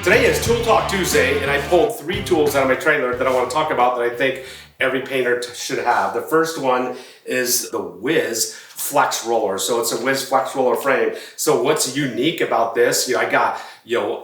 Today is Tool Talk Tuesday, and I pulled 3 tools out of my trailer that I want to talk about that I think every painter should have. The first one is the Whizz Flex Roller. So it's a Whizz Flex Roller frame. So what's unique about this? I got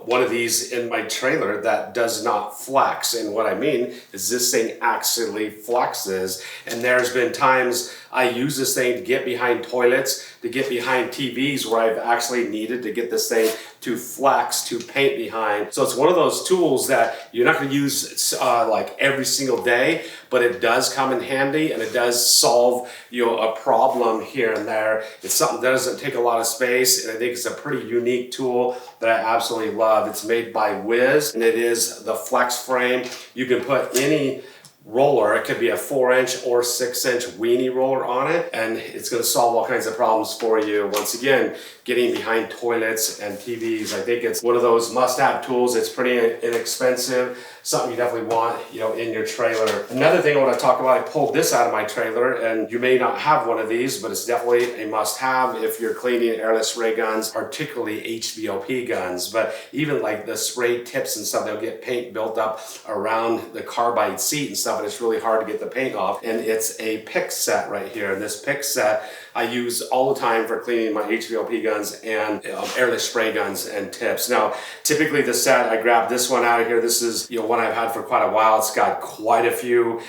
one of these in my trailer that does not flex, and what I mean is this thing actually flexes. And there's been times I use this thing to get behind toilets, to get behind TVs where I've actually needed to get this thing to flex, to paint behind. So it's one of those tools that you're not going to use like every single day, but it does come in handy and it does solve a problem here and there. It's something that doesn't take a lot of space, and I think it's a pretty unique tool that I absolutely love. It's made by Whis, and it is the flex frame. You can put any roller, it could be a 4-inch or 6-inch weenie roller on it, and it's going to solve all kinds of problems for you. Once again, getting behind toilets and TVs, I think it's one of those must-have tools. It's pretty inexpensive, something you definitely want in your trailer. Another thing I want to talk about, I pulled this out of my trailer, and you may not have one of these, but it's definitely a must-have if you're cleaning airless ray guns, particularly HVLP guns. But even like the spray tips and stuff, they'll get paint built up around the carbide seat and stuff, and it's really hard to get the paint off. And it's a pick set right here, and this pick set I use all the time for cleaning my HVLP guns and airless spray guns and tips. Now, typically the set, I grabbed this one out of here. This is one I've had for quite a while. It's got quite a few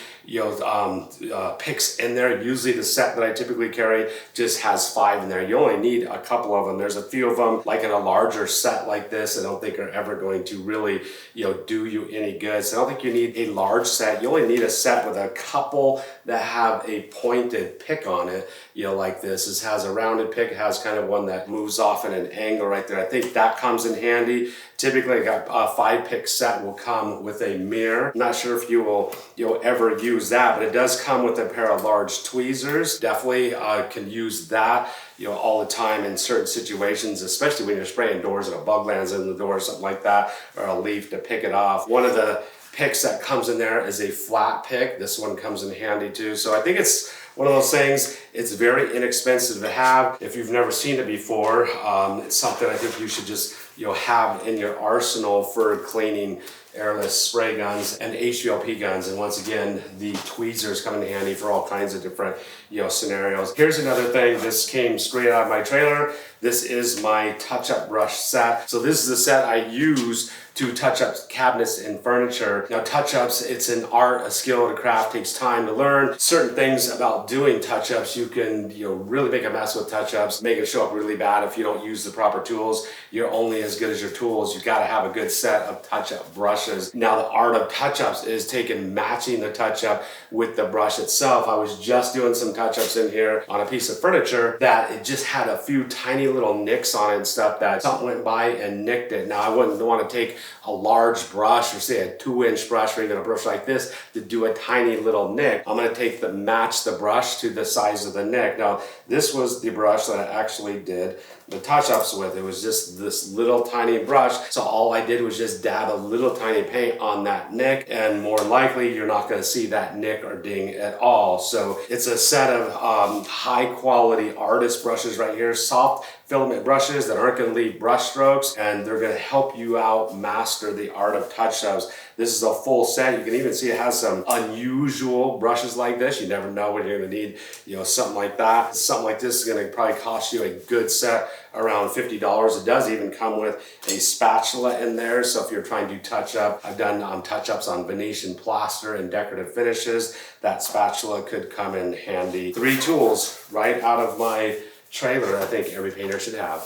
picks in there. Usually the set that I typically carry just has 5 in there. You only need a couple of them. There's a few of them, like in a larger set like this, I don't think are ever going to really do you any good. So I don't think you need a large set. You only need a set with a couple that have a pointed pick on it, like this. This has a rounded pick. It has kind of one that moves off in an angle right there. I think that comes in handy. Typically, a 5-pick set will come with a mirror. I'm not sure if you will ever use that, but it does come with a pair of large tweezers. Definitely can use that all the time in certain situations, especially when you're spraying doors and a bug lands in the door or something like that, or a leaf to pick it off. One of the picks that comes in there is a flat pick. This one comes in handy too. So I think it's one of those things, it's very inexpensive to have. If you've never seen it before, it's something I think you should just have in your arsenal for cleaning airless spray guns and HVLP guns. And once again, the tweezers come in handy for all kinds of different scenarios. Here's another thing. This came straight out of my trailer. This is my touch-up brush set. So this is the set I use to touch up cabinets and furniture. Now, touch-ups, it's an art, a skill, and a craft. Takes time to learn. Certain things about doing touch-ups, you can really make a mess with touch-ups, make it show up really bad if you don't use the proper tools. You're only as good as your tools. You've got to have a good set of touch-up brushes. Now, the art of touch-ups is matching the touch-up with the brush itself. I was just doing some touch-ups in here on a piece of furniture that it just had a few tiny little nicks on it and stuff that something went by and nicked it. Now, I wouldn't want to take a large brush or say a 2-inch brush or even a brush like this to do a tiny little nick. I'm going to match the brush to the size of the nick. Now, this was the brush that I actually did the touch-ups with. It was just this little tiny brush, so all I did was just dab a little tiny paint on that nick, and more likely you're not going to see that nick or ding at all. So it's a set of high quality artist brushes right here, soft filament brushes that aren't going to leave brush strokes, and they're going to help you out master the art of touch-ups. This is a full set. You can even see it has some unusual brushes like this. You never know when you're going to need something like that. Something like this is going to probably cost you a good set around $50. It does even come with a spatula in there, so if you're trying to touch up, I've done touch-ups on Venetian plaster and decorative finishes, that spatula could come in handy. 3 tools right out of my trailer I think every painter should have.